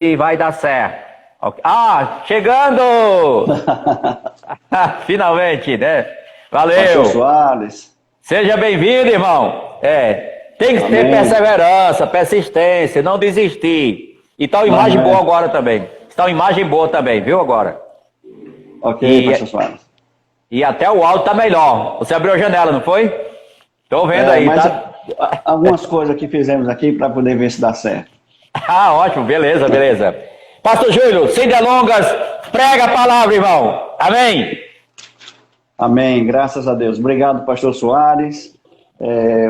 e vai dar certo. Ok. Ah, chegando! Finalmente, né? Pastor Valeu! Soares. Seja bem-vindo, irmão. Tem que ter Amém. perseverança, persistência, não desistir. E tá uma Não imagem boa é? agora também. Está uma imagem boa também, viu agora? Ok, Pastor E, Soares. e até o áudio tá melhor. Você abriu a janela, não foi? Tô vendo aí, Mas tá? algumas coisas que fizemos aqui para poder ver se dá certo. Ah, ótimo, beleza, beleza. Pastor Júlio, sem delongas, prega a palavra, irmão. Amém? Amém, graças a Deus. Obrigado, Pastor Soares.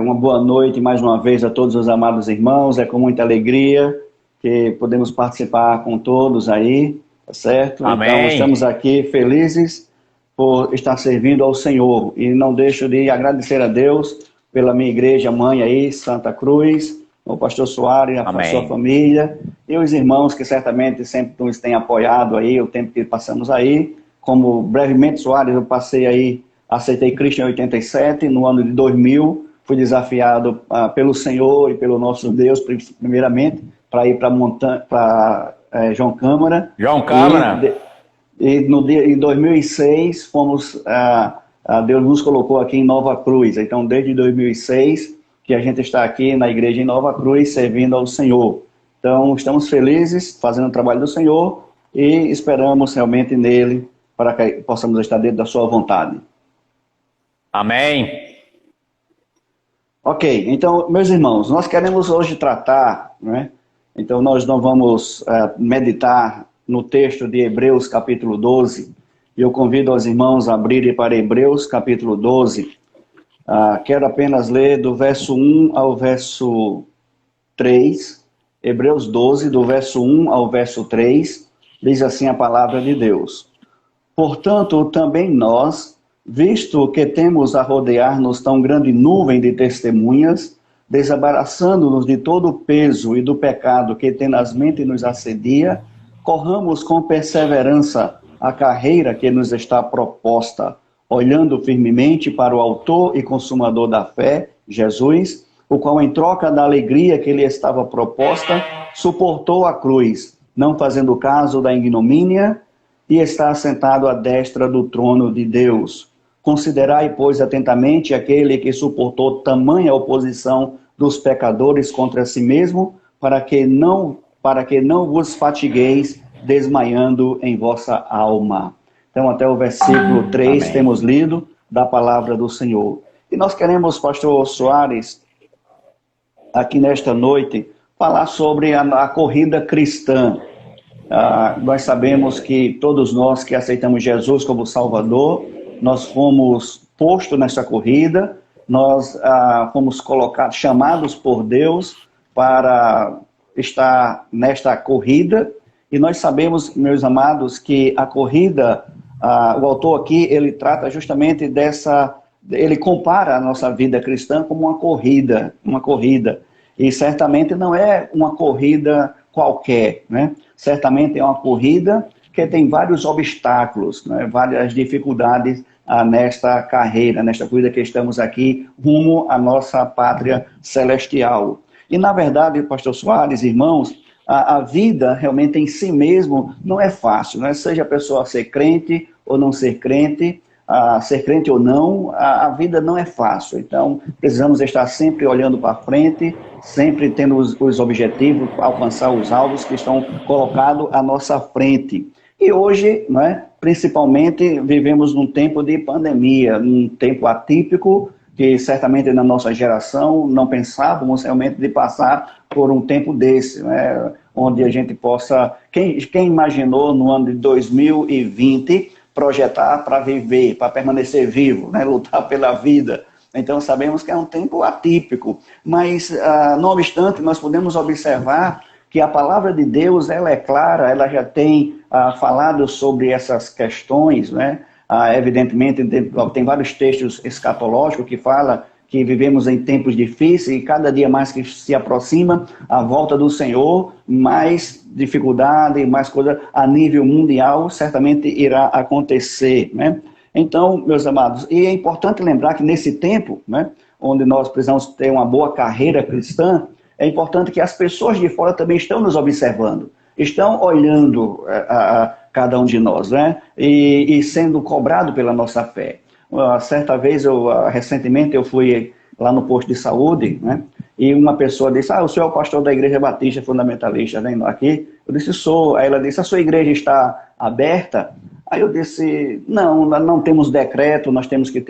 Uma boa noite mais uma vez a todos os amados irmãos. É com muita alegria que podemos participar com todos aí, tá certo? Então, estamos Amém. aqui felizes por estar servindo ao Senhor. E não deixo de agradecer a Deus pela minha igreja mãe aí, Santa Cruz, o Pastor Soares, a sua Amém. família, e os irmãos que certamente sempre nos têm apoiado aí, o tempo que passamos aí. Como brevemente, Soares, eu passei aí, aceitei Cristo em 87, no ano de 2000, fui desafiado pelo Senhor e pelo nosso Deus, primeiramente, para ir para João Câmara, João e, Câmara. em 2006 Deus nos colocou aqui em Nova Cruz. Então, desde 2006 que a gente está aqui na igreja em Nova Cruz, servindo ao Senhor. Então, estamos felizes fazendo o trabalho do Senhor e esperamos realmente nele para que possamos estar dentro da sua vontade. Amém. Ok, então, meus irmãos, nós queremos hoje tratar, né? Então, nós não vamos meditar no texto de Hebreus capítulo 12, e eu convido os irmãos a abrirem para Hebreus capítulo 12. Quero apenas ler do verso 1 ao verso 3, Hebreus 12, do verso 1 ao verso 3, diz assim a palavra de Deus. Portanto, também nós, visto que temos a rodear-nos tão grande nuvem de testemunhas, desembaraçando-nos de todo o peso e do pecado que tenazmente nos assedia, corramos com perseverança a carreira que nos está proposta, olhando firmemente para o autor e consumador da fé, Jesus, o qual, em troca da alegria que lhe estava proposta, suportou a cruz, não fazendo caso da ignomínia, e está assentado à destra do trono de Deus. Considerai, pois, atentamente aquele que suportou tamanha oposição dos pecadores contra si mesmo, para que não vos fatigueis desmaiando em vossa alma. Então, até o versículo 3 Amém. temos lido da palavra do Senhor. E nós queremos, pastor Soares, aqui nesta noite, falar sobre a corrida cristã. Nós sabemos que todos nós que aceitamos Jesus como Salvador, nós fomos postos nessa corrida, nós fomos colocados, chamados por Deus para estar nesta corrida, e nós sabemos, meus amados, que a corrida, o autor aqui, ele trata justamente ele compara a nossa vida cristã como uma corrida, e certamente não é uma corrida qualquer, né? Certamente é uma corrida que tem vários obstáculos, né? Várias dificuldades nesta carreira, nesta corrida que estamos aqui, rumo à nossa pátria celestial. E, na verdade, pastor Soares, irmãos, a vida realmente em si mesmo não é fácil, né? Seja a pessoa ser crente ou não ser crente, ser crente ou não, a vida não é fácil. Então, precisamos estar sempre olhando para frente, sempre tendo os objetivos, alcançar os alvos que estão colocados à nossa frente. E hoje, né, principalmente, vivemos num tempo de pandemia, num tempo atípico, que certamente na nossa geração não pensávamos realmente de passar por um tempo desse, né, onde a gente possa... Quem imaginou no ano de 2020 projetar para viver, para permanecer vivo, né, lutar pela vida? Então, sabemos que é um tempo atípico, mas, não obstante, nós podemos observar que a palavra de Deus, ela é clara, ela já tem falado sobre essas questões, né? Evidentemente, tem vários textos escatológicos que falam que vivemos em tempos difíceis e cada dia mais que se aproxima a volta do Senhor, mais dificuldade, mais coisa a nível mundial certamente irá acontecer, né? Então, meus amados, e é importante lembrar que nesse tempo, né, onde nós precisamos ter uma boa carreira cristã, é importante que as pessoas de fora também estão nos observando. estão olhando a cada um de nós, né? E sendo cobrado pela nossa fé. Certa vez, recentemente, eu fui lá no posto de saúde, né? E uma pessoa disse, o senhor é o pastor da Igreja Batista Fundamentalista, vem aqui? Eu disse, sou. Aí ela disse, a sua igreja está aberta? Aí eu disse, não temos decreto, nós temos que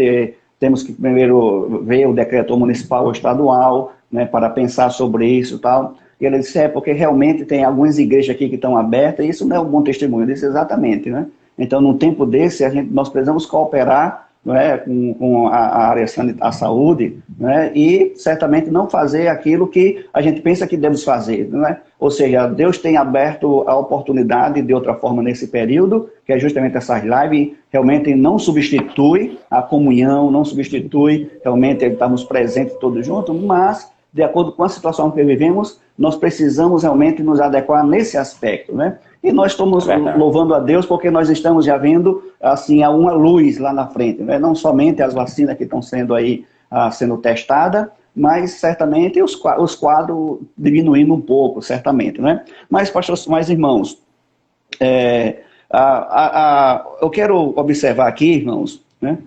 primeiro ver o decreto municipal ou estadual, né, para pensar sobre isso e tal. E ela disse, porque realmente tem algumas igrejas aqui que estão abertas, e isso não é um bom testemunho. Eu disse, exatamente, né? Então, num tempo desse, nós precisamos cooperar, né, com a área da saúde, né, e certamente não fazer aquilo que a gente pensa que devemos fazer, né? Ou seja, Deus tem aberto a oportunidade de outra forma nesse período, que é justamente essas lives, realmente não substitui a comunhão, não substitui realmente estarmos presentes todos juntos, mas de acordo com a situação que vivemos, nós precisamos realmente nos adequar nesse aspecto, né? E nós estamos louvando a Deus porque nós estamos já vendo, assim, uma luz lá na frente, né? Não somente as vacinas que estão sendo aí, sendo testadas, mas certamente os quadros diminuindo um pouco, certamente, né? Mas, pastor, irmãos, eu quero observar aqui, irmãos, né?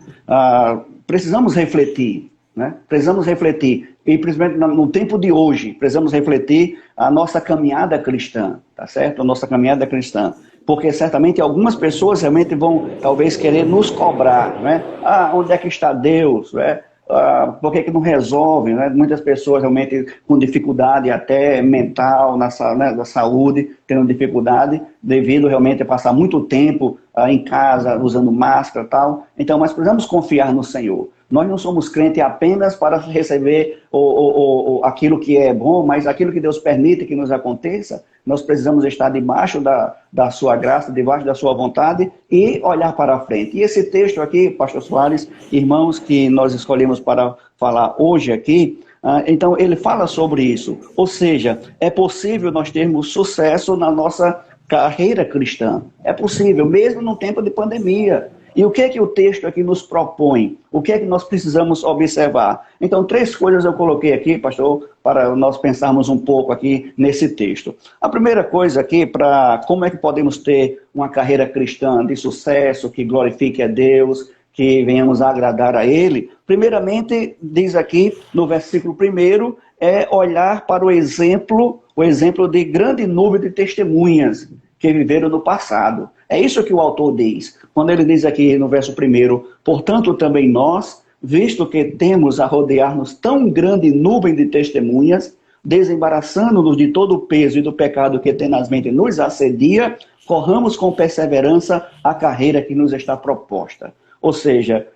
Precisamos refletir, né? Precisamos refletir, e principalmente no tempo de hoje, precisamos refletir a nossa caminhada cristã, tá certo? A nossa caminhada cristã. Porque certamente algumas pessoas realmente vão, talvez, querer nos cobrar, né? Onde é que está Deus, né? Por que não resolve, né? Muitas pessoas realmente com dificuldade até mental, na saúde, tendo dificuldade, devido realmente a passar muito tempo em casa, usando máscara e tal. Então, mas precisamos confiar no Senhor. Nós não somos crentes apenas para receber aquilo que é bom, mas aquilo que Deus permite que nos aconteça, nós precisamos estar debaixo da sua graça, debaixo da sua vontade e olhar para a frente. E esse texto aqui, pastor Soares, irmãos, que nós escolhemos para falar hoje aqui, então ele fala sobre isso. Ou seja, é possível nós termos sucesso na nossa carreira cristã. É possível, mesmo no tempo de pandemia. E o que é que o texto aqui nos propõe? O que é que nós precisamos observar? Então, 3 coisas eu coloquei aqui, pastor, para nós pensarmos um pouco aqui nesse texto. A primeira coisa aqui, para como é que podemos ter uma carreira cristã de sucesso, que glorifique a Deus, que venhamos a agradar a Ele. Primeiramente, diz aqui no versículo 1, é olhar para o exemplo de grande número de testemunhas que viveram no passado. É isso que o autor diz, quando ele diz aqui no verso 1, portanto também nós, visto que temos a rodear-nos tão grande nuvem de testemunhas, desembaraçando-nos de todo o peso e do pecado que tenazmente nos assedia, corramos com perseverança a carreira que nos está proposta. Ou seja,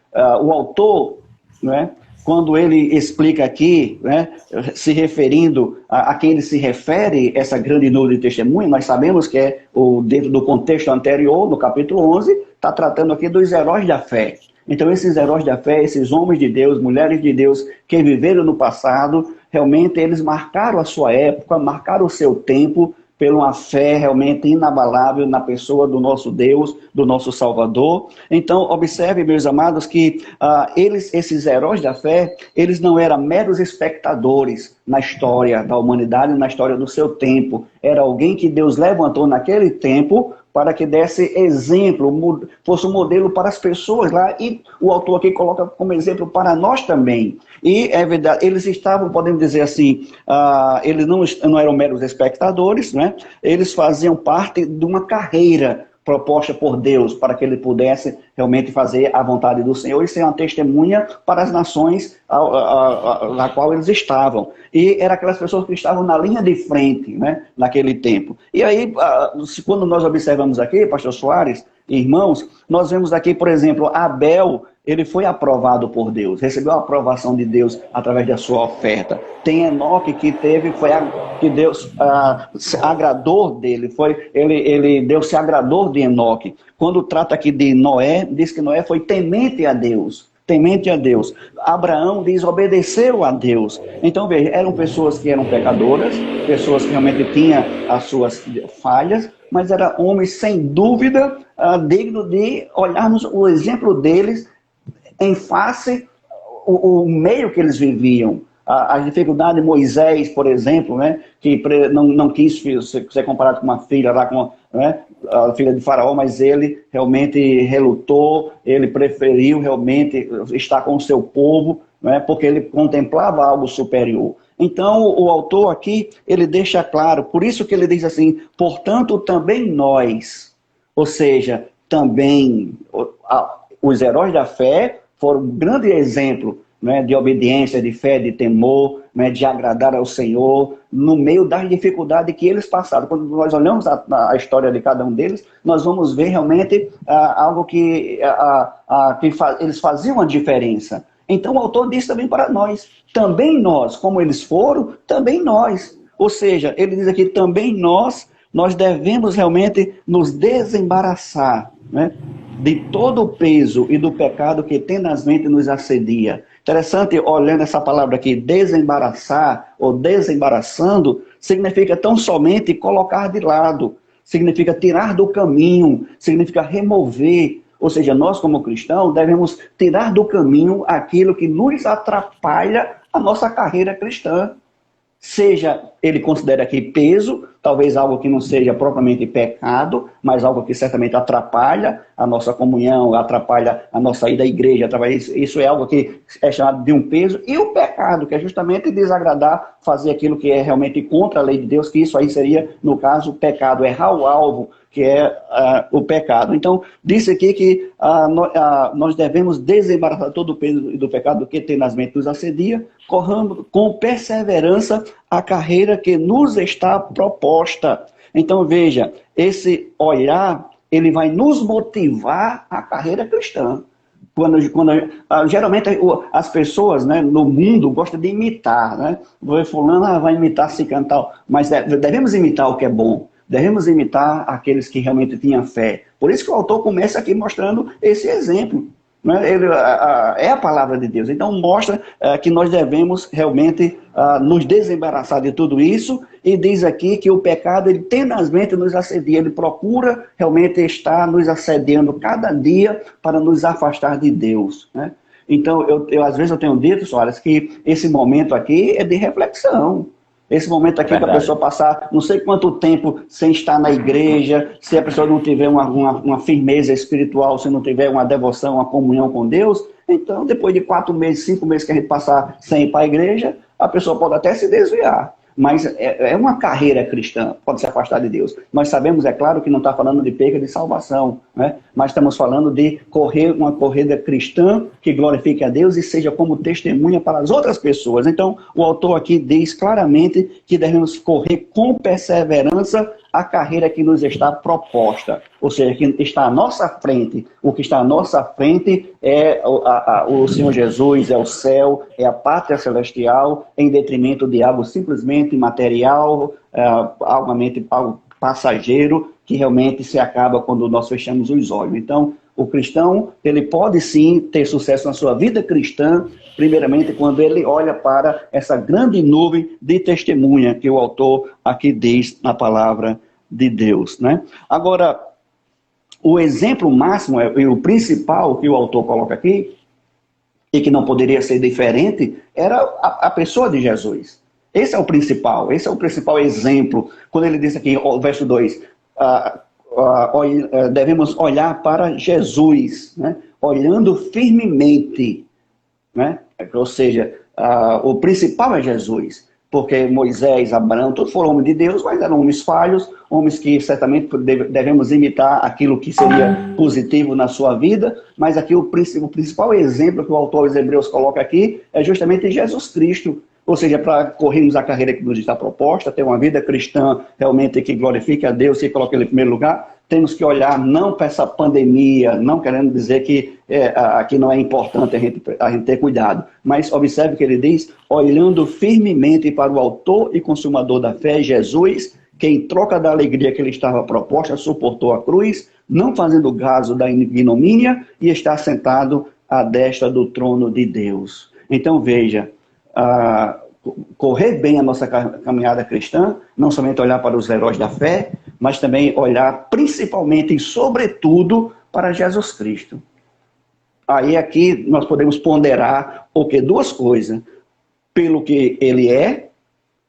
o autor, né, quando ele explica aqui, né, se referindo a quem ele se refere, essa grande nuvem de testemunha, nós sabemos que é dentro do contexto anterior, no capítulo 11, está tratando aqui dos heróis da fé. Então esses heróis da fé, esses homens de Deus, mulheres de Deus, que viveram no passado, realmente eles marcaram a sua época, marcaram o seu tempo, pela uma fé realmente inabalável na pessoa do nosso Deus, do nosso Salvador. Então, observe, meus amados, que esses heróis da fé, eles não eram meros espectadores na história da humanidade, na história do seu tempo. Era alguém que Deus levantou naquele tempo para que desse exemplo, fosse um modelo para as pessoas lá, e o autor aqui coloca como exemplo para nós também. E é verdade, eles estavam, podemos dizer assim, eles não eram meros espectadores, né? Eles faziam parte de uma carreira proposta por Deus para que ele pudesse realmente fazer a vontade do Senhor e ser uma testemunha para as nações na qual eles estavam. E eram aquelas pessoas que estavam na linha de frente, né, naquele tempo. E aí, quando nós observamos aqui, pastor Soares, irmãos, nós vemos aqui, por exemplo, Abel, ele foi aprovado por Deus, recebeu a aprovação de Deus através da sua oferta. Tem Enoque que que Deus se agradou dele, Deus se agradou de Enoque. Quando trata aqui de Noé, diz que Noé foi temente a Deus. Temente a Deus. Abraão diz, obedeceu a Deus. Então, veja, eram pessoas que eram pecadoras, pessoas que realmente tinham as suas falhas, mas eram homens, sem dúvida, dignos de olharmos o exemplo deles em face o meio que eles viviam, as dificuldades de Moisés, por exemplo, né, que não quis ser comparado com uma filha lá, né, a filha de Faraó, mas ele realmente relutou, ele preferiu realmente estar com o seu povo, né, porque ele contemplava algo superior. Então, o autor aqui, ele deixa claro, por isso que ele diz assim, portanto, também nós, ou seja, também os heróis da fé foram um grande exemplo, né, de obediência, de fé, de temor, né, de agradar ao Senhor, no meio das dificuldades que eles passaram. Quando nós olhamos a história de cada um deles, nós vamos ver realmente algo que eles faziam a diferença. Então o autor diz também para nós, também nós, como eles foram, também nós. Ou seja, ele diz aqui, também nós devemos realmente nos desembaraçar, né, de todo o peso e do pecado que tenazmente nos assedia. Interessante, olhando essa palavra aqui, desembaraçar ou desembaraçando, significa tão somente colocar de lado, significa tirar do caminho, significa remover. Ou seja, nós como cristãos devemos tirar do caminho aquilo que nos atrapalha a nossa carreira cristã. Seja ele considera aqui peso, talvez algo que não seja propriamente pecado, mas algo que certamente atrapalha a nossa comunhão, atrapalha a nossa ida à igreja, isso é algo que é chamado de um peso, e o pecado, que é justamente desagradar, fazer aquilo que é realmente contra a lei de Deus, que isso aí seria, no caso, pecado, errar o alvo, que é o pecado. Então, disse aqui que nós devemos desembaraçar todo o peso do pecado que tenazmente nos assedia, correndo com perseverança a carreira que nos está proposta. Então, veja, esse olhar, ele vai nos motivar a carreira cristã. Geralmente as pessoas, né, no mundo gostam de imitar, né? Fulano vai imitar se cantar, mas devemos imitar o que é bom. Devemos imitar aqueles que realmente tinham fé. Por isso que o autor começa aqui mostrando esse exemplo. Né? É a palavra de Deus. Então mostra que nós devemos realmente nos desembaraçar de tudo isso. E diz aqui que o pecado, ele tenazmente nos assedia. Ele procura realmente estar nos assediando cada dia para nos afastar de Deus. Né? Então, às vezes eu tenho dito, Soares, que esse momento aqui é de reflexão. Esse momento aqui que a pessoa passar não sei quanto tempo sem estar na igreja, se a pessoa não tiver uma firmeza espiritual, se não tiver uma devoção, uma comunhão com Deus, então depois de 4 meses, 5 meses que a gente passar sem ir para a igreja, a pessoa pode até se desviar. Mas é uma carreira cristã, pode se afastar de Deus. Nós sabemos, é claro, que não está falando de perca de salvação, né? Mas estamos falando de correr uma corrida cristã que glorifique a Deus e seja como testemunha para as outras pessoas. Então, o autor aqui diz claramente que devemos correr com perseverança a carreira que nos está proposta. Ou seja, que está à nossa frente. O que está à nossa frente é o Senhor Jesus, é o céu, é a pátria celestial, em detrimento de algo simplesmente material, algo passageiro, que realmente se acaba quando nós fechamos os olhos. Então, o cristão, ele pode sim ter sucesso na sua vida cristã, primeiramente quando ele olha para essa grande nuvem de testemunha que o autor aqui diz na palavra de Deus, né? Agora, o exemplo máximo e o principal que o autor coloca aqui, e que não poderia ser diferente, era a pessoa de Jesus. Esse é o principal exemplo. Quando ele diz aqui, o verso 2, devemos olhar para Jesus, né? Olhando firmemente, né? Ou seja, o principal é Jesus, porque Moisés, Abraão, todos foram homens de Deus, mas eram homens falhos, homens que certamente devemos imitar aquilo que seria positivo na sua vida, mas aqui o principal exemplo que o autor dos Hebreus coloca aqui é justamente Jesus Cristo. Ou seja, para corrermos a carreira que nos está proposta, ter uma vida cristã realmente que glorifique a Deus e coloque Ele em primeiro lugar, temos que olhar não para essa pandemia, não querendo dizer que aqui não é importante a gente ter cuidado, mas observe que ele diz, olhando firmemente para o autor e consumador da fé, Jesus, que em troca da alegria que lhe estava proposta, suportou a cruz, não fazendo caso da ignomínia, e está sentado à destra do trono de Deus. Então veja, correr bem a nossa caminhada cristã, não somente olhar para os heróis da fé, mas também olhar principalmente e sobretudo para Jesus Cristo. Aí aqui nós podemos ponderar o que? Duas coisas. pelo que ele é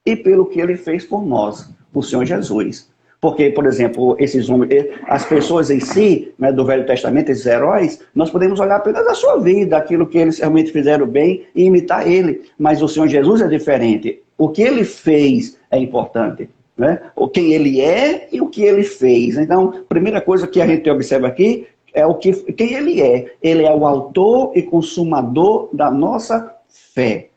e pelo que ele fez por nós, o Senhor Jesus. Porque, por exemplo, esses homens, as pessoas em si, né, do Velho Testamento, esses heróis, nós podemos olhar apenas a sua vida, aquilo que eles realmente fizeram bem e imitar ele. Mas o Senhor Jesus é diferente. O que ele fez é importante, né? Quem ele é e o que ele fez. Então, a primeira coisa que a gente observa aqui é quem ele é. Ele é o autor e consumador da nossa fé.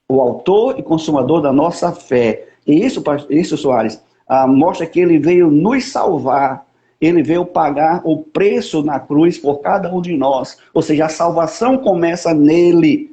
O autor e consumador da nossa fé. E isso, Soares, mostra que ele veio nos salvar. Ele veio pagar o preço na cruz por cada um de nós. Ou seja, a salvação começa nele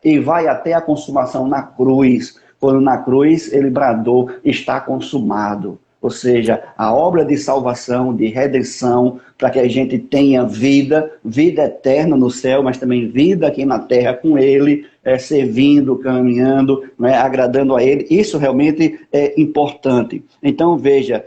e vai até a consumação na cruz. Quando na cruz ele bradou, está consumado. Ou seja, a obra de salvação, de redenção, para que a gente tenha vida eterna no céu, mas também vida aqui na terra com ele, servindo, caminhando, né, agradando a ele. Isso realmente é importante. Então, veja,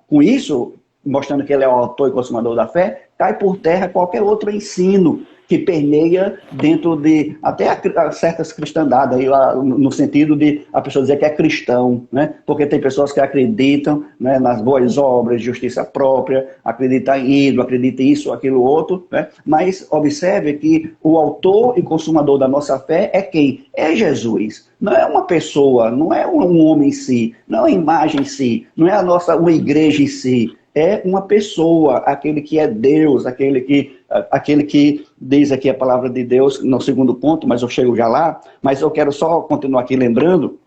com isso, mostrando que ele é o autor e consumador da fé, cai por terra qualquer outro ensino que permeia dentro de até certas cristandades, aí, no sentido de a pessoa dizer que é cristão, né? Porque tem pessoas que acreditam, né, nas boas obras, de justiça própria, acreditam em ídolo, acreditam em isso, aquilo, outro, né? Mas observe que o autor e consumador da nossa fé é quem? É Jesus. Não é uma pessoa, não é um homem em si, não é uma imagem em si, não é uma igreja em si. É uma pessoa, aquele que é Deus, aquele que diz aqui a palavra de Deus no segundo ponto, mas eu chego já lá, mas eu quero só continuar aqui lembrando,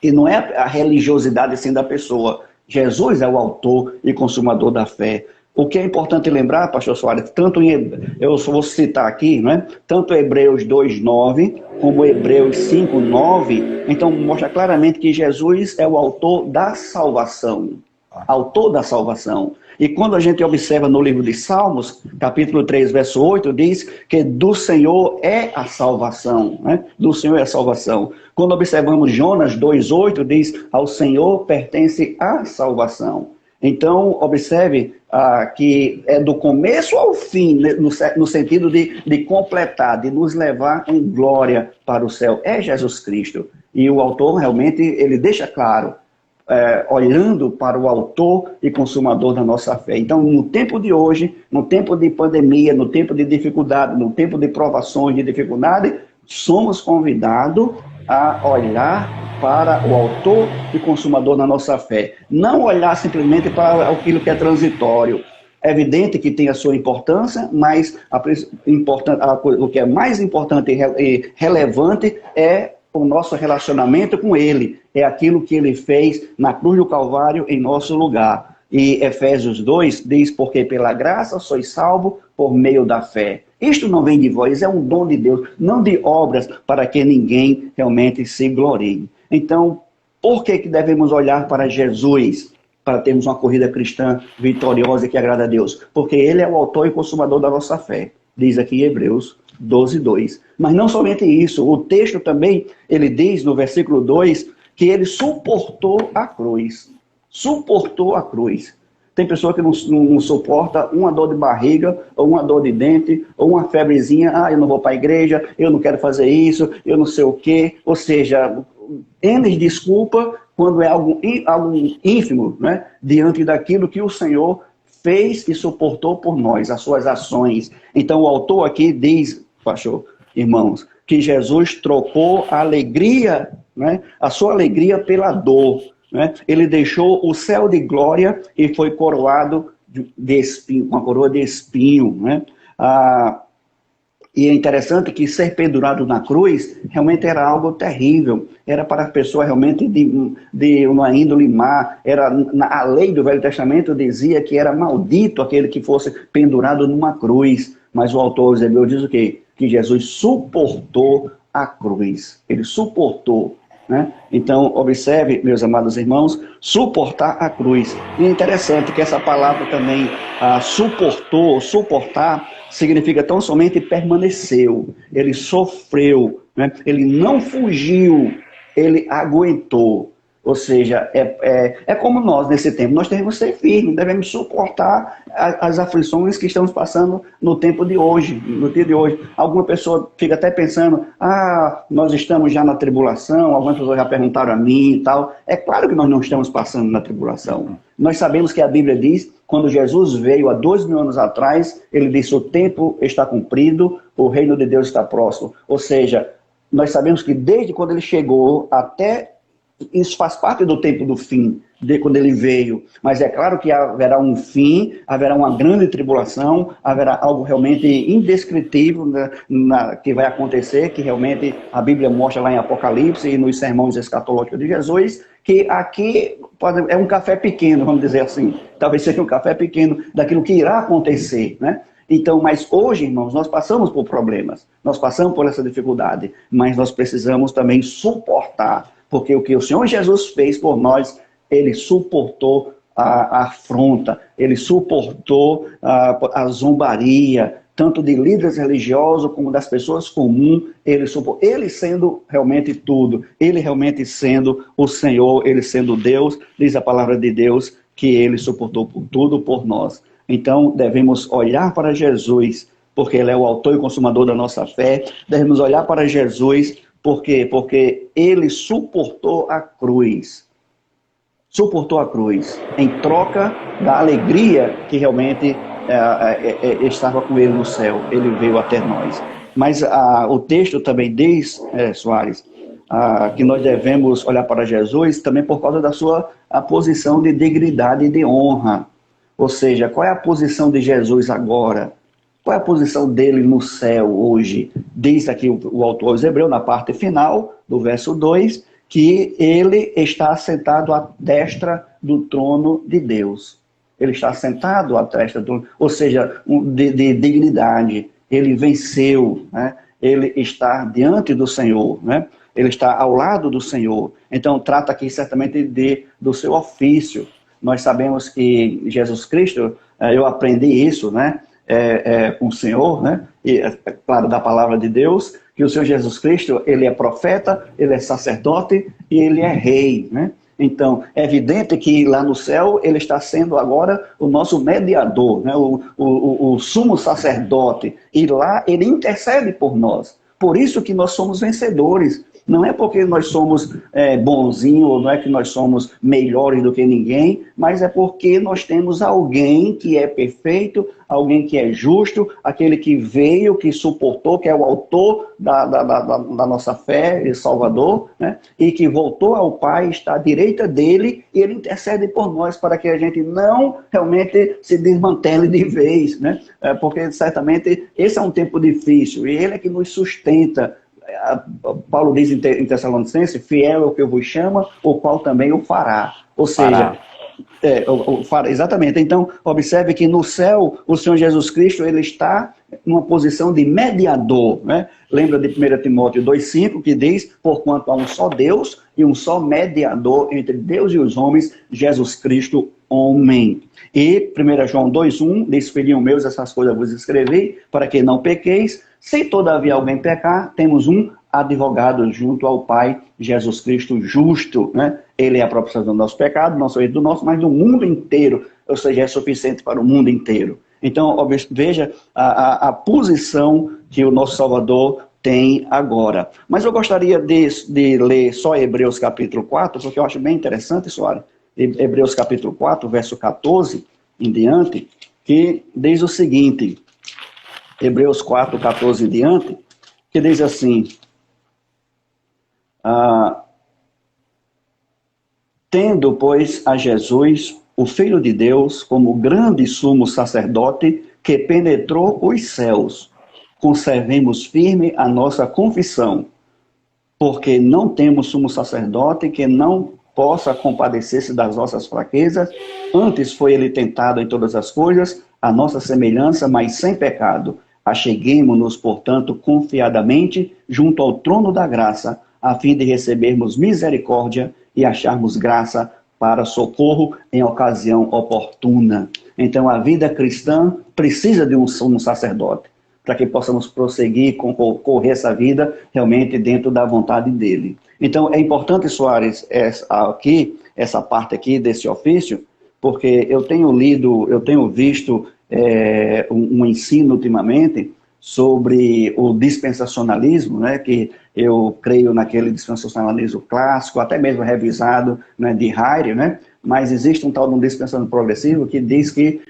que não é a religiosidade assim da pessoa. Jesus é o autor e consumador da fé. O que é importante lembrar, pastor Soares, eu só vou citar aqui, né? Tanto Hebreus 2:9 como Hebreus 5:9, então mostra claramente que Jesus é o autor da salvação. Autor da salvação. E quando a gente observa no livro de Salmos, capítulo 3, verso 8, diz que do Senhor é a salvação, né? Do Senhor é a salvação. Quando observamos Jonas 2:8, diz, ao Senhor pertence a salvação. Então, observe que é do começo ao fim, né, no sentido de completar, de nos levar em glória para o céu. É Jesus Cristo. E o autor realmente, ele deixa claro, olhando para o autor e consumador da nossa fé. Então, no tempo de hoje, no tempo de pandemia, no tempo de dificuldade, no tempo de provações, de dificuldade, somos convidados a olhar para o autor e consumador da nossa fé. Não olhar simplesmente para aquilo que é transitório. É evidente que tem a sua importância, mas o que é mais importante e relevante é o nosso relacionamento com ele. É aquilo que ele fez na cruz do Calvário em nosso lugar. E Efésios 2 diz, porque pela graça sois salvo por meio da fé. Isto não vem de vós, é um dom de Deus, não de obras, para que ninguém realmente se glorie. Então, por que devemos olhar para Jesus, para termos uma corrida cristã vitoriosa que agrada a Deus? Porque ele é o autor e consumador da nossa fé. Diz aqui em Hebreus 12:2. Mas não somente isso, o texto também, ele diz no versículo 2, que ele suportou a cruz. Suportou a cruz. Tem pessoa que não suporta uma dor de barriga, ou uma dor de dente, ou uma febrezinha, eu não vou para a igreja, eu não quero fazer isso, eu não sei o quê. Ou seja, N desculpa quando é algo ínfimo, né, diante daquilo que o Senhor fez e suportou por nós, as suas ações. Então o autor aqui diz, pastor, irmãos, que Jesus trocou a alegria, né, a sua alegria pela dor. Né? Ele deixou o céu de glória e foi coroado de espinho, uma coroa de espinho. Né? E é interessante que ser pendurado na cruz realmente era algo terrível. Era para a pessoa realmente de uma índole má. A lei do Velho Testamento dizia que era maldito aquele que fosse pendurado numa cruz. Mas o autor de Hebreus diz o quê? Que Jesus suportou a cruz. Ele suportou. Né? Então, observe, meus amados irmãos, suportar a cruz. E é interessante que essa palavra também, suportar, significa tão somente permaneceu. Ele sofreu, né? Ele não fugiu, ele aguentou. Ou seja, é como nós nesse tempo, nós devemos ser firmes, devemos suportar as aflições que estamos passando no tempo de hoje, no dia de hoje. Alguma pessoa fica até pensando, nós estamos já na tribulação, algumas pessoas já perguntaram a mim e tal. É claro que nós não estamos passando na tribulação. Nós sabemos que a Bíblia diz, quando Jesus veio há 2000 anos atrás, ele disse, o tempo está cumprido, o reino de Deus está próximo. Ou seja, nós sabemos que desde quando ele chegou até... Isso faz parte do tempo do fim, de quando ele veio. Mas é claro que haverá um fim, haverá uma grande tribulação, haverá algo realmente indescritível, né, que vai acontecer, que realmente a Bíblia mostra lá em Apocalipse e nos sermões escatológicos de Jesus, que aqui é um café pequeno, vamos dizer assim. Talvez seja um café pequeno daquilo que irá acontecer, né? Então, mas hoje, irmãos, nós passamos por problemas, nós passamos por essa dificuldade, mas nós precisamos também suportar. Porque o que o Senhor Jesus fez por nós, ele suportou a afronta, ele suportou a zombaria, tanto de líderes religiosos como das pessoas comuns, ele suportou. Ele sendo realmente tudo, ele realmente sendo o Senhor, ele sendo Deus, diz a palavra de Deus, que ele suportou por tudo por nós. Então, devemos olhar para Jesus, porque ele é o autor e consumador da nossa fé, devemos olhar para Jesus. Por quê? Porque ele suportou a cruz. Suportou a cruz em troca da alegria que realmente estava com ele no céu. Ele veio até nós. Mas o texto também diz, Soares, que nós devemos olhar para Jesus também por causa da sua posição de dignidade e de honra. Ou seja, qual é a posição de Jesus agora? Qual é a posição dele no céu hoje? Diz aqui o autor aos Hebreus, na parte final do verso 2, que ele está sentado à destra do trono de Deus. Ele está sentado à destra do trono, ou seja, de dignidade. Ele venceu, né? Ele está diante do Senhor, né? Ele está ao lado do Senhor. Então, trata aqui certamente do seu ofício. Nós sabemos que Jesus Cristo, eu aprendi isso, né? Com o Senhor, né? E, claro, da palavra de Deus, que o Senhor Jesus Cristo, ele é profeta, ele é sacerdote e ele é rei, né? Então, é evidente que lá no céu ele está sendo agora o nosso mediador, né? o sumo sacerdote, e lá ele intercede por nós. Por isso que nós somos vencedores. Não é porque nós somos bonzinhos, ou não é que nós somos melhores do que ninguém, mas é porque nós temos alguém que é perfeito, alguém que é justo, aquele que veio, que suportou, que é o autor da nossa fé e Salvador, né? E que voltou ao Pai, está à direita dele, e ele intercede por nós para que a gente não realmente se desmantele de vez, né? Porque certamente esse é um tempo difícil, e ele é que nos sustenta. Paulo diz em Tessalonicenses, fiel é o que eu vos chama, o qual também o fará. Ou seja, exatamente. Então, observe que no céu, o Senhor Jesus Cristo, ele está numa posição de mediador, né? Lembra de 1 Timóteo 2,5, que diz, porquanto há um só Deus e um só mediador entre Deus e os homens, Jesus Cristo, homem. E 1 João 2,1 diz, filhinhos meus, essas coisas vos escrevi, para que não pequeis. Se todavia alguém pecar, temos um advogado junto ao Pai, Jesus Cristo justo, né? Ele é a propiciação do nosso pecado, não somente do nosso, mas do mundo inteiro, ou seja, é suficiente para o mundo inteiro. Então, veja a posição que o nosso Salvador tem agora. Mas eu gostaria de ler só Hebreus capítulo 4, porque eu acho bem interessante, Soares, Hebreus capítulo 4, verso 14 em diante, que diz o seguinte... Hebreus 4, 14 em diante, que diz assim, tendo, pois, a Jesus, o Filho de Deus, como grande sumo sacerdote que penetrou os céus, conservemos firme a nossa confissão, porque não temos sumo sacerdote que não possa compadecer-se das nossas fraquezas, antes foi ele tentado em todas as coisas, a nossa semelhança, mas sem pecado. Acheguemo-nos, portanto, confiadamente junto ao trono da graça, a fim de recebermos misericórdia e acharmos graça para socorro em ocasião oportuna. Então, a vida cristã precisa de um sumo sacerdote. para que possamos prosseguir, correr essa vida realmente dentro da vontade dele. Então, é importante, Soares, essa parte aqui desse ofício, porque eu tenho visto um ensino ultimamente sobre o dispensacionalismo, né, que eu creio naquele dispensacionalismo clássico, até mesmo revisado, né, de Hayre, né, mas existe um tal de um dispensacionalismo progressivo que diz que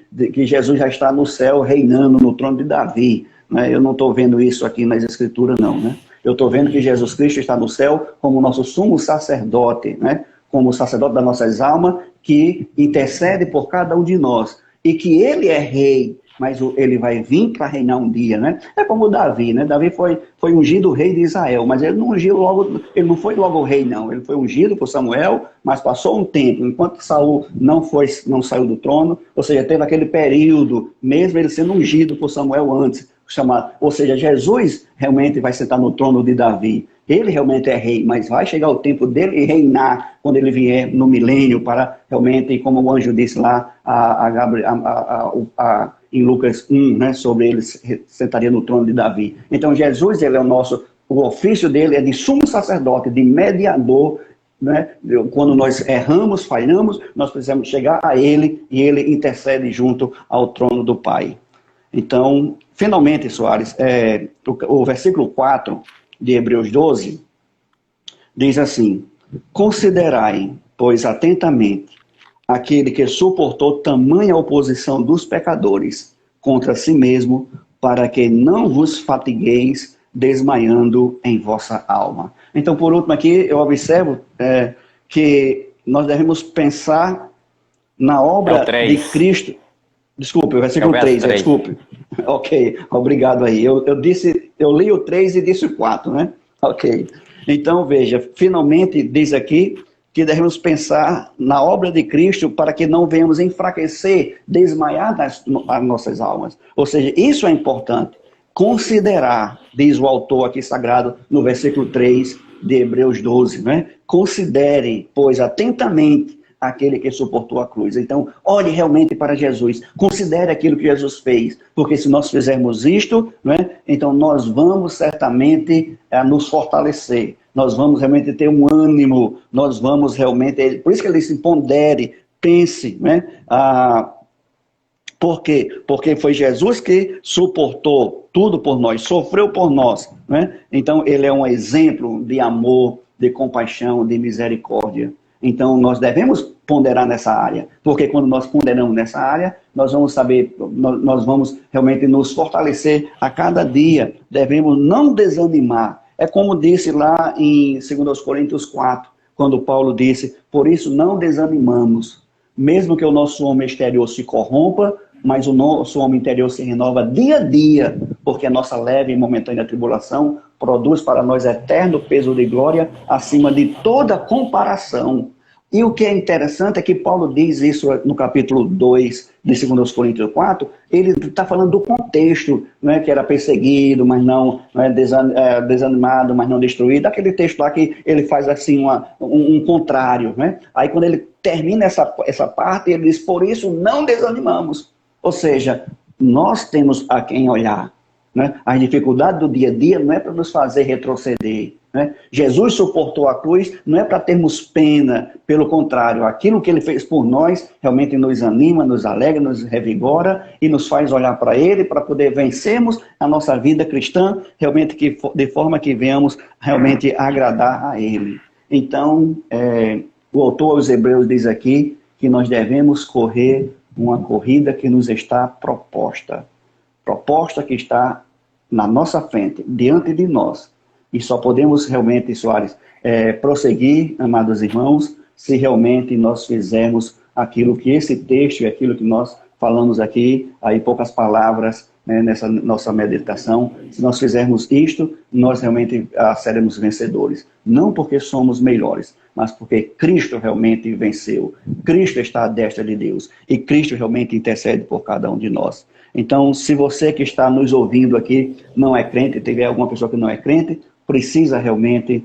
Jesus já está no céu reinando no trono de Davi. Né? Eu não estou vendo isso aqui nas Escrituras, não. Né? Eu estou vendo que Jesus Cristo está no céu como nosso sumo sacerdote, né? Como o sacerdote das nossas almas, que intercede por cada um de nós. E que ele é rei, mas ele vai vir para reinar um dia, né? É como Davi, né? Davi foi ungido rei de Israel, mas ele não foi logo rei, não. Ele foi ungido por Samuel, mas passou um tempo, enquanto Saul não saiu do trono, ou seja, teve aquele período, mesmo ele sendo ungido por Samuel antes, ou seja, Jesus realmente vai sentar no trono de Davi. Ele realmente é rei, mas vai chegar o tempo dele reinar quando ele vier no milênio para realmente, como o anjo disse lá em Lucas 1, né, sobre ele sentaria no trono de Davi. Então Jesus, ele é o ofício dele é de sumo sacerdote, de mediador, né? Quando nós erramos, falhamos, nós precisamos chegar a ele e ele intercede junto ao trono do Pai. Então, finalmente, Soares, o versículo 4 de Hebreus 12 diz assim: considerai, pois, atentamente aquele que suportou tamanha oposição dos pecadores contra si mesmo, para que não vos fatigueis desmaiando em vossa alma. Então, por último aqui, eu observo que nós devemos pensar na obra de Cristo. Desculpe, o versículo 3, desculpe. Ok, obrigado aí. Eu li o 3 e disse o 4, né? Ok. Então, veja, finalmente diz aqui que devemos pensar na obra de Cristo para que não venhamos enfraquecer, desmaiar as nossas almas. Ou seja, isso é importante. Considerar, diz o autor aqui sagrado no versículo 3 de Hebreus 12, né? Considerem, pois, atentamente aquele que suportou a cruz. Então, olhe realmente para Jesus, considere aquilo que Jesus fez, porque se nós fizermos isto, né, então nós vamos certamente nos fortalecer, nós vamos realmente ter um ânimo, nós vamos realmente, por isso que ele disse, pondere, pense, né, por quê? Porque foi Jesus que suportou tudo por nós, sofreu por nós, né? Então ele é um exemplo de amor, de compaixão, de misericórdia. Então, nós devemos ponderar nessa área, porque quando nós ponderamos nessa área, nós vamos saber, nós vamos realmente nos fortalecer a cada dia. Devemos não desanimar. É como disse lá em 2 Coríntios 4, quando Paulo disse, por isso não desanimamos, mesmo que o nosso homem exterior se corrompa, mas o nosso homem interior se renova dia a dia, porque a nossa leve e momentânea tribulação produz para nós eterno peso de glória acima de toda comparação. E o que é interessante é que Paulo diz isso no capítulo 2 de 2 Coríntios 4, ele está falando do contexto, né, que era perseguido, mas não desanimado, mas não destruído. Aquele texto lá que ele faz assim um contrário. Né? Aí quando ele termina essa parte, ele diz, por isso não desanimamos. Ou seja, nós temos a quem olhar. Né? As dificuldades do dia a dia não é para nos fazer retroceder. Né? Jesus suportou a cruz, não é para termos pena, pelo contrário, aquilo que ele fez por nós realmente nos anima, nos alegra, nos revigora e nos faz olhar para ele para poder vencermos a nossa vida cristã, realmente de forma que venhamos realmente agradar a ele. Então, o autor aos Hebreus diz aqui que nós devemos correr uma corrida que nos está proposta que está na nossa frente, diante de nós. E só podemos realmente, Soares, prosseguir, amados irmãos, se realmente nós fizermos aquilo que esse texto e aquilo que nós falamos aqui, aí poucas palavras, né, nessa nossa meditação, se nós fizermos isto, nós realmente seremos vencedores. Não porque somos melhores, mas porque Cristo realmente venceu. Cristo está à destra de Deus e Cristo realmente intercede por cada um de nós. Então, se você que está nos ouvindo aqui não é crente, tiver alguma pessoa que não é crente, precisa realmente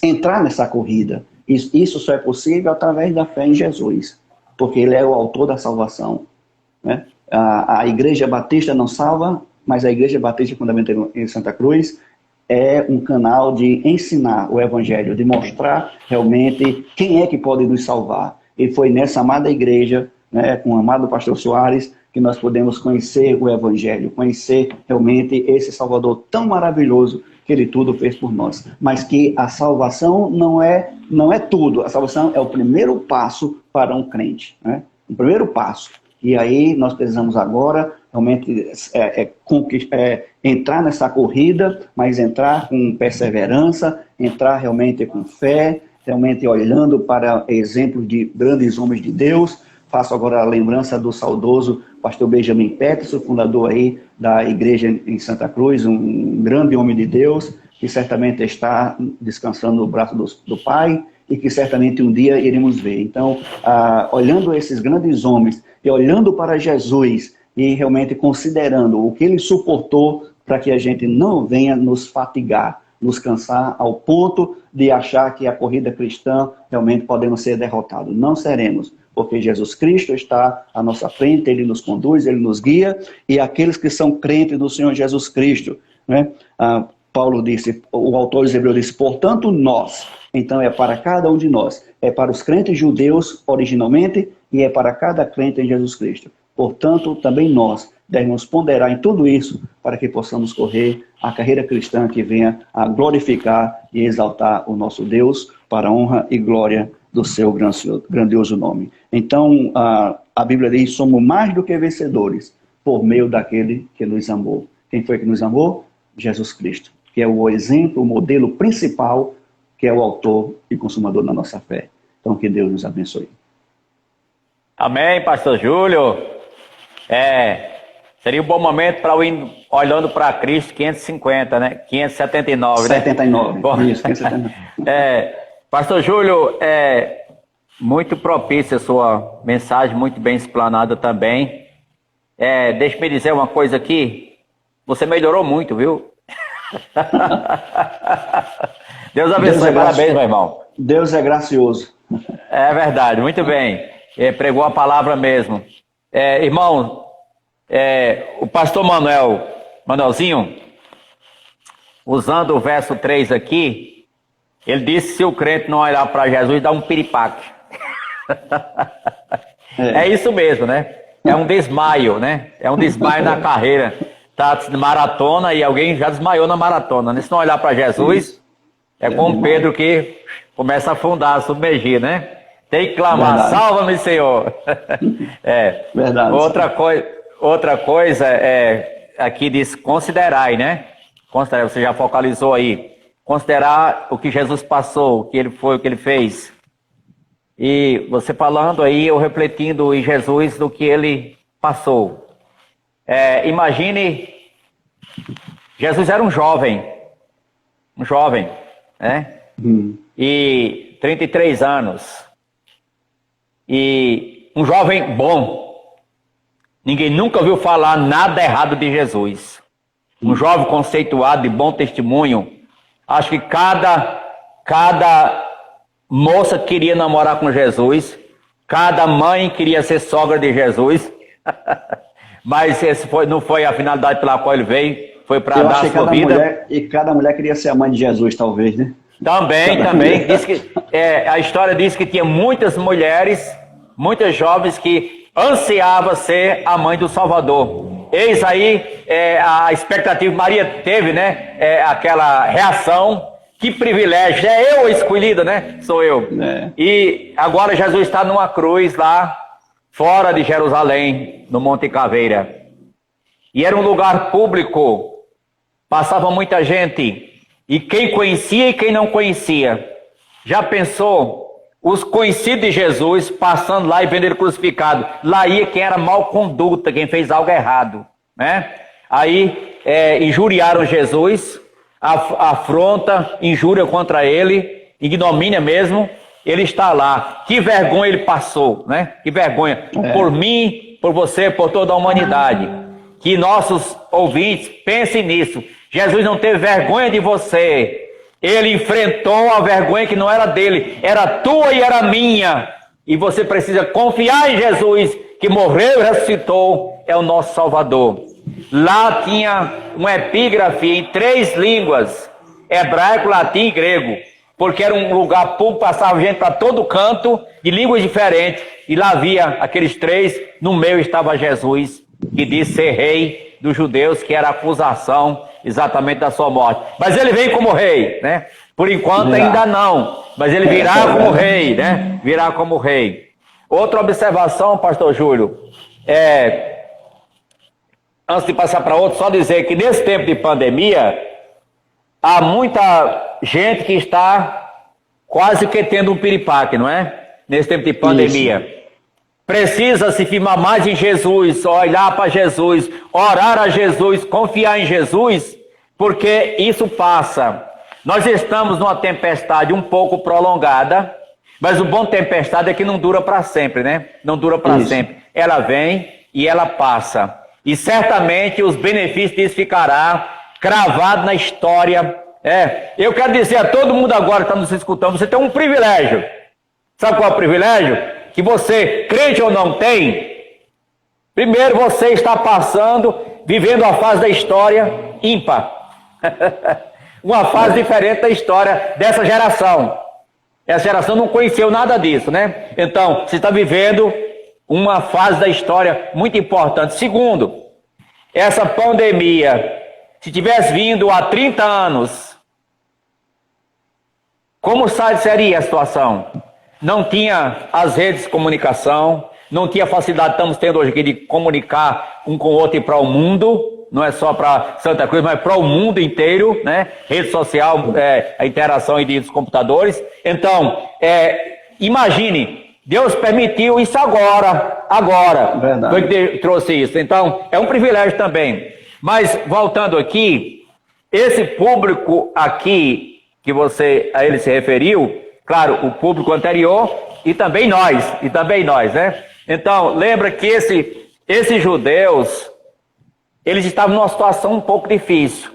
entrar nessa corrida. Isso só é possível através da fé em Jesus, porque Ele é o autor da salvação. Né? A Igreja Batista não salva, mas a Igreja Batista Fundamental em Santa Cruz é um canal de ensinar o Evangelho, de mostrar realmente quem é que pode nos salvar. E foi nessa amada igreja, né, com o amado pastor Soares, que nós podemos conhecer o Evangelho, conhecer realmente esse Salvador tão maravilhoso que ele tudo fez por nós. Mas que a salvação não é tudo. A salvação é o primeiro passo para um crente, né? O primeiro passo. E aí nós precisamos agora realmente entrar nessa corrida, mas entrar com perseverança, entrar realmente com fé, realmente olhando para exemplos de grandes homens de Deus. Faço agora a lembrança do saudoso pastor Benjamin Peterson, fundador aí da igreja em Santa Cruz, um grande homem de Deus, que certamente está descansando no braço do Pai e que certamente um dia iremos ver. Então, olhando esses grandes homens e olhando para Jesus e realmente considerando o que ele suportou para que a gente não venha nos fatigar, nos cansar ao ponto de achar que a corrida cristã realmente podemos ser derrotados. Não seremos, porque Jesus Cristo está à nossa frente, ele nos conduz, ele nos guia, e aqueles que são crentes no Senhor Jesus Cristo, né? Paulo disse, o autor dos Hebreus disse, portanto nós, então é para cada um de nós, é para os crentes judeus originalmente, e é para cada crente em Jesus Cristo. Portanto, também nós devemos ponderar em tudo isso para que possamos correr a carreira cristã que venha a glorificar e exaltar o nosso Deus para a honra e glória do seu grandioso nome. Então, a Bíblia diz, somos mais do que vencedores por meio daquele que nos amou. Quem foi que nos amou? Jesus Cristo, que é o exemplo, o modelo principal, que é o autor e consumador da nossa fé. Então, que Deus nos abençoe. Amém, pastor Júlio. Seria um bom momento para eu ir olhando para Cristo 550, né? 579, né? 79, bom, isso, 579. Pastor Júlio, muito propícia a sua mensagem, muito bem explanada também. Deixa-me dizer uma coisa aqui. Você melhorou muito, viu? Deus abençoe, parabéns, meu irmão. Deus é gracioso. É verdade, muito bem. Pregou a palavra mesmo. Irmão, o pastor Manuelzinho, usando o verso 3 aqui, ele disse que se o crente não olhar para Jesus, dá um piripaque. É isso mesmo, né? É um desmaio, né? É um desmaio na carreira. Tá de maratona e alguém já desmaiou na maratona, né? Se não olhar para Jesus, é como Pedro que começa a afundar, a submergir, né? Tem que clamar, salva-me, Senhor. Verdade. Outra coisa aqui diz considerai, né? Considerai, você já focalizou aí. Considerar o que Jesus passou, o que ele foi, o que ele fez. E você falando aí, eu refletindo em Jesus do que ele passou. Imagine, Jesus era um jovem, né? E 33 anos. E um jovem bom. Ninguém nunca ouviu falar nada errado de Jesus. Um jovem conceituado, de bom testemunho. Acho que cada moça queria namorar com Jesus. Cada mãe queria ser sogra de Jesus. Mas não foi a finalidade pela qual ele veio. Foi para dar a sua vida. Cada mulher queria ser a mãe de Jesus, talvez, né? Também. Diz que, a história diz que tinha muitas mulheres, muitas jovens que ansiavam ser a mãe do Salvador. Eis aí a expectativa que Maria teve, né? Aquela reação. Que privilégio. É eu escolhida, né? Sou eu. E agora Jesus está numa cruz lá, fora de Jerusalém, no Monte Caveira. E era um lugar público. Passava muita gente. E quem conhecia e quem não conhecia. Já pensou? Os conhecidos de Jesus passando lá e vendo ele crucificado. Lá ia quem era mal conduta, quem fez algo errado, né? Aí injuriaram Jesus, afronta, injúria contra ele, ignomínia mesmo. Ele está lá. Que vergonha ele passou, né? Que vergonha. Por mim, por você, por toda a humanidade. Que nossos ouvintes pensem nisso. Jesus não teve vergonha de você. Ele enfrentou a vergonha que não era dele, era tua e era minha. E você precisa confiar em Jesus, que morreu e ressuscitou, é o nosso Salvador. Lá tinha uma epígrafe em 3 línguas, hebraico, latim e grego, porque era um lugar público, passava gente para todo canto, de línguas diferentes, e lá havia aqueles 3, no meio estava Jesus, que disse ser rei dos judeus, que era a acusação exatamente da sua morte. Mas ele vem como rei, né? Por enquanto ainda não, mas ele virá como rei, né? Virá como rei. Outra observação, pastor Júlio, antes de passar para outro, só dizer que nesse tempo de pandemia, há muita gente que está quase que tendo um piripaque, não é? Nesse tempo de pandemia. Isso. Precisa se firmar mais em Jesus, olhar para Jesus, orar a Jesus, confiar em Jesus, porque isso passa. Nós estamos numa tempestade um pouco prolongada, mas o bom tempestade é que não dura para sempre, né? Não dura para sempre. Ela vem e ela passa. E certamente os benefícios disso ficará cravado na história. Eu quero dizer a todo mundo agora que está nos escutando, você tem um privilégio. Sabe qual é o privilégio? Que você, crente ou não tem, primeiro você está passando, vivendo a fase da história ímpar. Uma fase diferente da história dessa geração. Essa geração não conheceu nada disso, né? Então, você está vivendo uma fase da história muito importante. Segundo, essa pandemia, se tivesse vindo há 30 anos, como seria a situação? Não tinha as redes de comunicação, não tinha a facilidade que estamos tendo hoje aqui de comunicar um com o outro e para o mundo, não é só para Santa Cruz, mas para o mundo inteiro, né? Rede social, a interação aí dos computadores. Então, imagine, Deus permitiu isso agora, foi que trouxe isso. Então, é um privilégio também. Mas, voltando aqui, esse público aqui, que a ele se referiu, claro, o público anterior e também nós, né? Então, lembra que esses judeus, eles estavam numa situação um pouco difícil.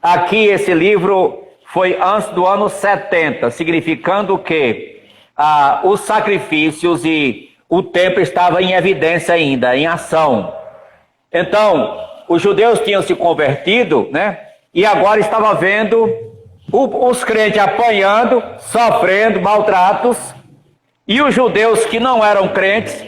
Aqui, esse livro foi antes do ano 70, significando que os sacrifícios e o templo estavam em evidência ainda, em ação. Então, os judeus tinham se convertido, né? E agora estava vendo os crentes apanhando, sofrendo maltratos, e os judeus que não eram crentes,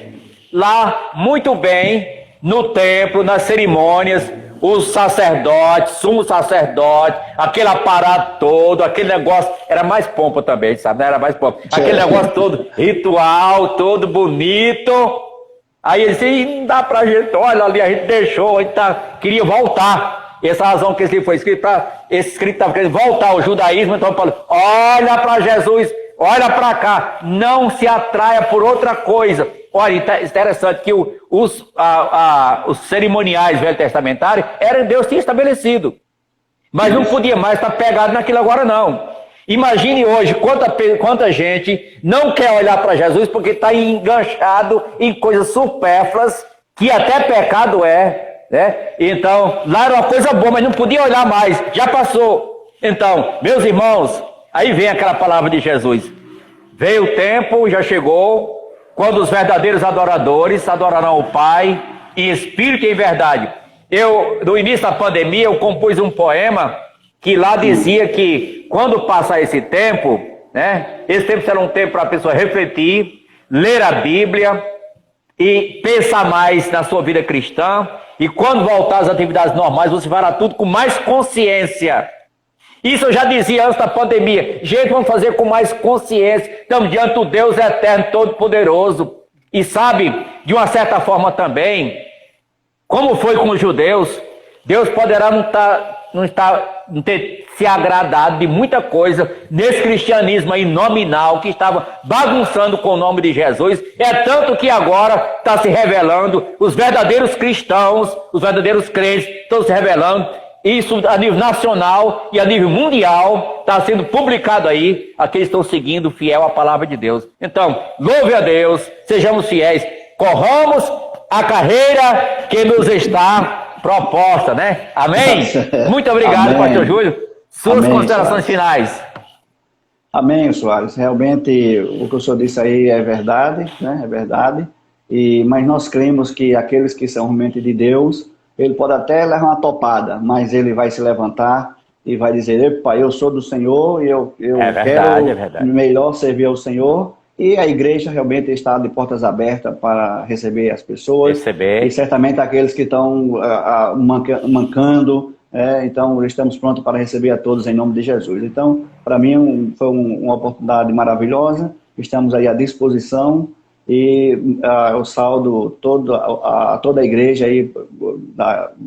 lá muito bem, no templo, nas cerimônias, os sacerdotes, sumo sacerdote, aquele aparato todo, aquele negócio, era mais pompa também, sabe? Era mais pompa. Aquele negócio todo ritual, todo bonito. Aí ele disse, não dá pra gente, olha ali, a gente deixou, a gente queria voltar. Essa razão que esse livro foi escrito, esse escrito estava querendo voltar ao judaísmo, então Paulo, olha para Jesus, olha para cá, não se atraia por outra coisa. Olha, interessante que os cerimoniais velho-testamentários Deus tinha estabelecido, mas não podia mais estar pegado naquilo agora não. Imagine hoje quanta gente não quer olhar para Jesus porque está enganchado em coisas supérfluas, que até pecado né? Então, lá era uma coisa boa, mas não podia olhar mais, já passou. Então, meus irmãos, aí vem aquela palavra de Jesus. Veio o tempo, já chegou, quando os verdadeiros adoradores adorarão o Pai em espírito e em verdade. No início da pandemia, eu compus um poema que lá dizia que quando passar esse tempo, né? Esse tempo será um tempo para a pessoa refletir, ler a Bíblia e pensar mais na sua vida cristã. E quando voltar às atividades normais, você fará tudo com mais consciência. Isso eu já dizia antes da pandemia. Gente, vamos fazer com mais consciência. Estamos diante do Deus eterno, todo-poderoso. E sabe, de uma certa forma também, como foi com os judeus, Deus poderá não ter se agradado de muita coisa nesse cristianismo aí nominal que estava bagunçando com o nome de Jesus. É tanto que agora está se revelando, os verdadeiros cristãos, os verdadeiros crentes estão se revelando. Isso a nível nacional e a nível mundial está sendo publicado aí. Aqueles estão seguindo fiel à palavra de Deus. Então, louve a Deus, sejamos fiéis, corramos a carreira que nos está proposta, né? Amém? Muito obrigado, Amém. pastor Júlio. Suas Amém, considerações finais. Amém, Soares. Realmente o que o senhor disse aí é verdade, né? É verdade. Mas nós cremos que aqueles que são realmente de Deus, ele pode até levar uma topada, mas ele vai se levantar e vai dizer: epa, eu sou do Senhor e É eu verdade, é quero verdade. melhor servir ao Senhor. E a igreja realmente está de portas abertas para receber as pessoas. E Receber. certamente aqueles que estão mancando, então estamos prontos para receber a todos em nome de Jesus. Então, para mim, foi uma oportunidade maravilhosa. Estamos aí à disposição e eu saúdo toda a igreja aí,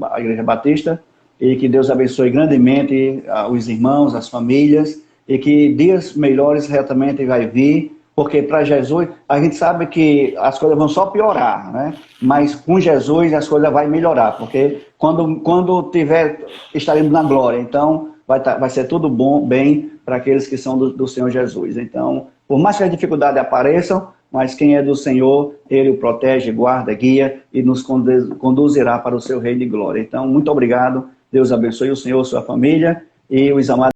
a Igreja Batista, e que Deus abençoe grandemente os irmãos, as famílias, e que dias melhores certamente vai vir, porque para Jesus, a gente sabe que as coisas vão só piorar, né? Mas com Jesus as coisas vão melhorar, porque quando estaremos na glória, então vai ser tudo bem para aqueles que são do Senhor Jesus. Então, por mais que as dificuldades apareçam, mas quem é do Senhor, Ele o protege, guarda, guia e nos conduzirá para o seu reino de glória. Então, muito obrigado, Deus abençoe o Senhor, sua família e os amados.